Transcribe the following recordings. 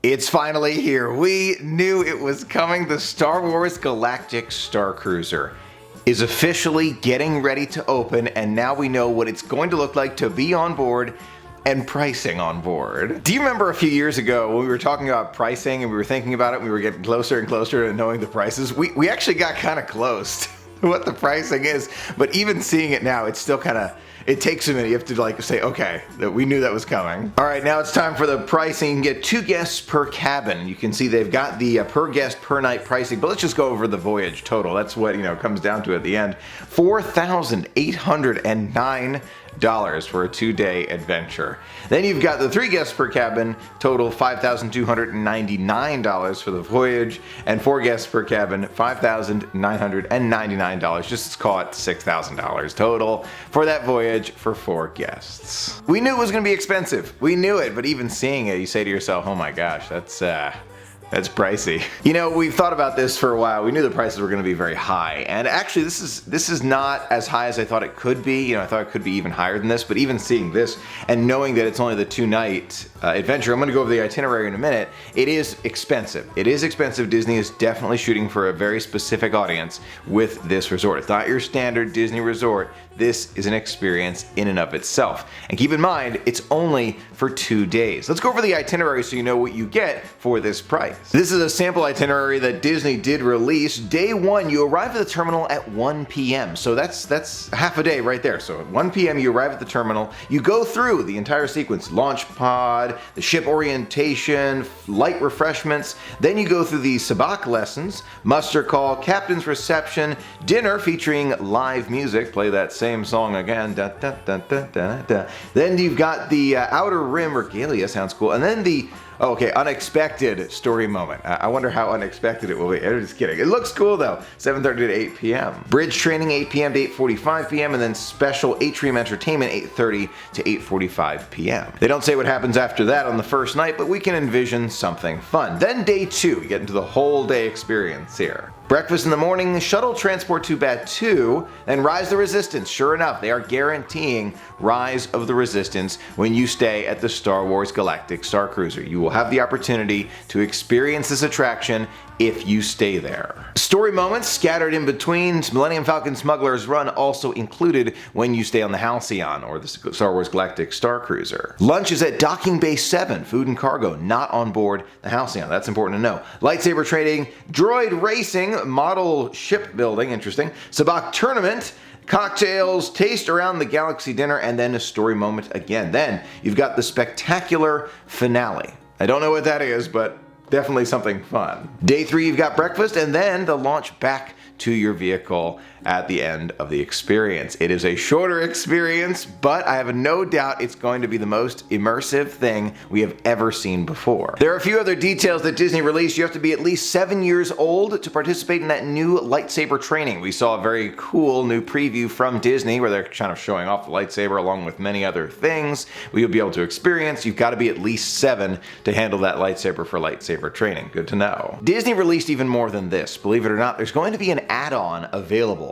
It's finally here. We knew it was coming. The Star Wars Galactic Starcruiser is officially getting ready to open, and now we know what it's going to look like to be on board and pricing on board. Do you remember a few years ago when we were talking about pricing and we were thinking about it and we were getting closer and closer to knowing the prices? We actually got kind of close to what the pricing is, but even seeing it now, it's still kind of, it takes a minute. You have to say, okay, that we knew that was coming. All right, now it's time for the pricing. You can get 2 guests per cabin. You can see they've got the per guest per night pricing, but let's just go over the voyage total. That's what, comes down to at the end. $4,809 for a 2-day adventure. Then you've got the 3 guests per cabin, total $5,299 for the voyage, and 4 guests per cabin, $5,999. Just call it $6,000 total for that voyage for 4 guests. We knew it was going to be expensive. We knew it, but even seeing it, you say to yourself, oh my gosh, that's pricey. We've thought about this for a while. We knew the prices were going to be very high, and actually this is not as high as I thought it could be. I thought it could be even higher than this, but even seeing this and knowing that it's only the 2-night adventure, I'm going to go over the itinerary in a minute. It is expensive. It is expensive. Disney is definitely shooting for a very specific audience with this resort. It's not your standard Disney resort. This is an experience in and of itself. And keep in mind, it's only for 2 days. Let's go over the itinerary so you know what you get for this price. This is a sample itinerary that Disney did release. Day 1, you arrive at the terminal at 1 p.m. So that's half a day right there. So at 1 p.m. you arrive at the terminal. You go through the entire sequence: launch pod, the ship orientation, light refreshments. Then you go through the sabacc lessons, muster call, captain's reception, dinner featuring live music. Play that same song again. Da, da, da, da, da, da. Then you've got the Outer Rim regalia, sounds cool, and then the unexpected story moment. I wonder how unexpected it will be. I'm just kidding. It looks cool though. 7:30 to 8 p.m. Bridge training 8 p.m. to 8:45 p.m. and then special atrium entertainment 8:30 to 8:45 p.m. They don't say what happens after that on the first night, but we can envision something fun. Then day 2, we get into the whole day experience here. Breakfast in the morning, shuttle transport to Batuu, and Rise of the Resistance. Sure enough, they are guaranteeing Rise of the Resistance when you stay at the Star Wars Galactic Starcruiser. You will have the opportunity to experience this attraction if you stay there. Story moments scattered in between. Millennium Falcon Smuggler's Run also included when you stay on the Halcyon or the Star Wars Galactic Starcruiser. Lunch is at Docking Bay 7, food and cargo, not on board the Halcyon. That's important to know. Lightsaber trading, droid racing, model shipbuilding, interesting, sabacc tournament, cocktails, taste around the galaxy dinner, and then a story moment again. Then you've got the spectacular finale. I don't know what that is, but definitely something fun. Day 3, you've got breakfast and then the launch back to your vehicle at the end of the experience. It is a shorter experience, but I have no doubt it's going to be the most immersive thing we have ever seen before. There are a few other details that Disney released. You have to be at least 7 years old to participate in that new lightsaber training. We saw a very cool new preview from Disney where they're kind of showing off the lightsaber along with many other things we'll be able to experience. You've got to be at least 7 to handle that lightsaber for lightsaber training. Good to know. Disney released even more than this. Believe it or not, there's going to be an add-on available.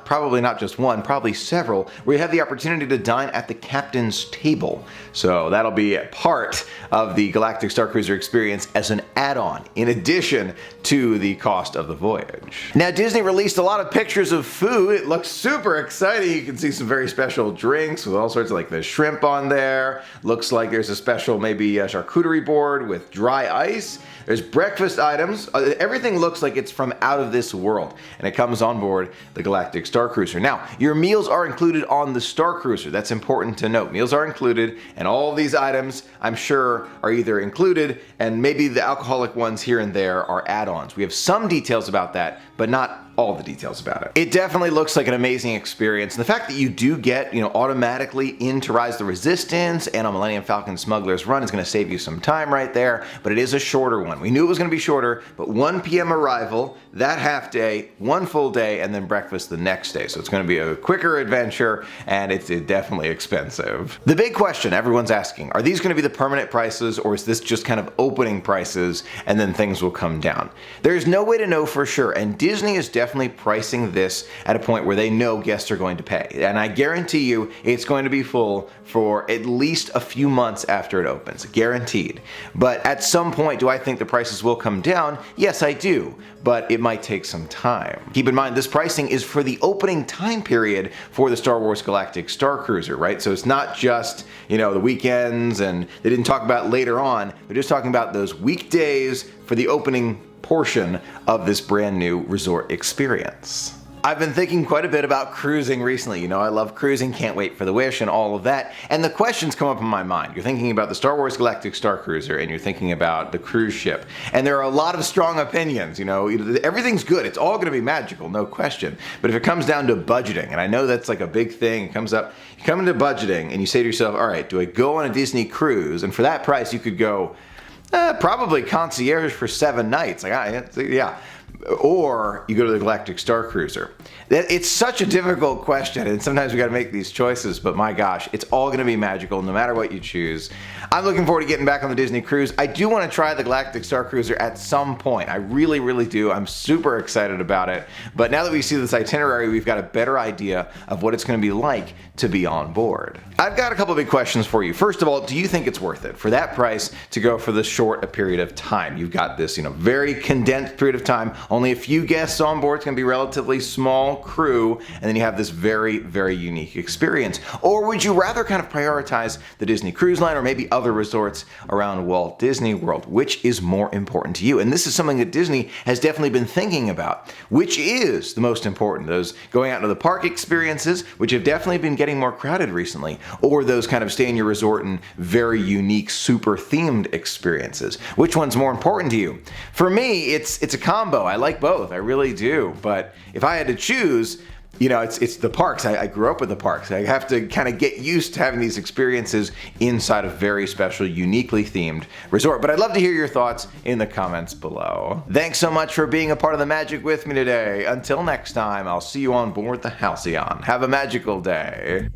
Probably not just one, probably several, where you have the opportunity to dine at the captain's table. So that'll be a part of the Galactic Starcruiser experience as an add-on, in addition to the cost of the voyage. Now, Disney released a lot of pictures of food. It looks super exciting. You can see some very special drinks with all sorts of the shrimp on there. Looks like there's a special maybe charcuterie board with dry ice. There's breakfast items. Everything looks like it's from out of this world, and it comes on board the Galactic Starcruiser. Now, your meals are included on the Starcruiser. That's important to note. Meals are included, and all of these items, I'm sure, are either included, and maybe the alcoholic ones here and there are add-ons. We have some details about that, but not all the details about it. It definitely looks like an amazing experience. And the fact that you do get, automatically into Rise of the Resistance and on Millennium Falcon Smuggler's Run is going to save you some time right there, but it is a shorter one. We knew it was going to be shorter, but 1 p.m. arrival, that half day, 1 full day, and then breakfast the next day. So it's going to be a quicker adventure, and it's definitely expensive. The big question everyone's asking, are these going to be the permanent prices, or is this just kind of opening prices and then things will come down? There's no way to know for sure, and Disney is definitely pricing this at a point where they know guests are going to pay. And I guarantee you it's going to be full for at least a few months after it opens. Guaranteed. But at some point, do I think the prices will come down? Yes, I do. But it might take some time. Keep in mind, this pricing is for the opening time period for the Star Wars Galactic Starcruiser, right? So it's not just, the weekends, and they didn't talk about later on. They're just talking about those weekdays for the opening portion of this brand new resort experience. I've been thinking quite a bit about cruising recently. I love cruising, can't wait for the Wish and all of that. And the questions come up in my mind. You're thinking about the Star Wars Galactic Starcruiser and you're thinking about the cruise ship. And there are a lot of strong opinions, everything's good. It's all gonna be magical, no question. But if it comes down to budgeting, and I know that's like a big thing, it comes up, you come into budgeting and you say to yourself, all right, do I go on a Disney cruise? And for that price, you could go probably concierge for 7 nights. Yeah. Or you go to the Galactic Starcruiser. It's such a difficult question, and sometimes we got to make these choices, but my gosh, it's all going to be magical no matter what you choose. I'm looking forward to getting back on the Disney cruise. I do want to try the Galactic Starcruiser at some point. I really, really do. I'm super excited about it. But now that we see this itinerary, we've got a better idea of what it's going to be like to be on board. I've got a couple big questions for you. First of all, do you think it's worth it for that price to go for this short a period of time? You've got this, very condensed period of time, only a few guests on board. It's going to be a relatively small crew, and then you have this very, very unique experience. Or would you rather kind of prioritize the Disney Cruise Line or maybe other resorts around Walt Disney World? Which is more important to you? And this is something that Disney has definitely been thinking about. Which is the most important? Those going out to the park experiences, which have definitely been getting more crowded recently, or those kind of stay in your resort and very unique, super themed experiences? Which one's more important to you? For me, it's a combo. I like both. I really do. But if I had to choose, it's the parks. I grew up with the parks. I have to kind of get used to having these experiences inside a very special, uniquely themed resort. But I'd love to hear your thoughts in the comments below. Thanks so much for being a part of the magic with me today. Until next time, I'll see you on board the Halcyon. Have a magical day.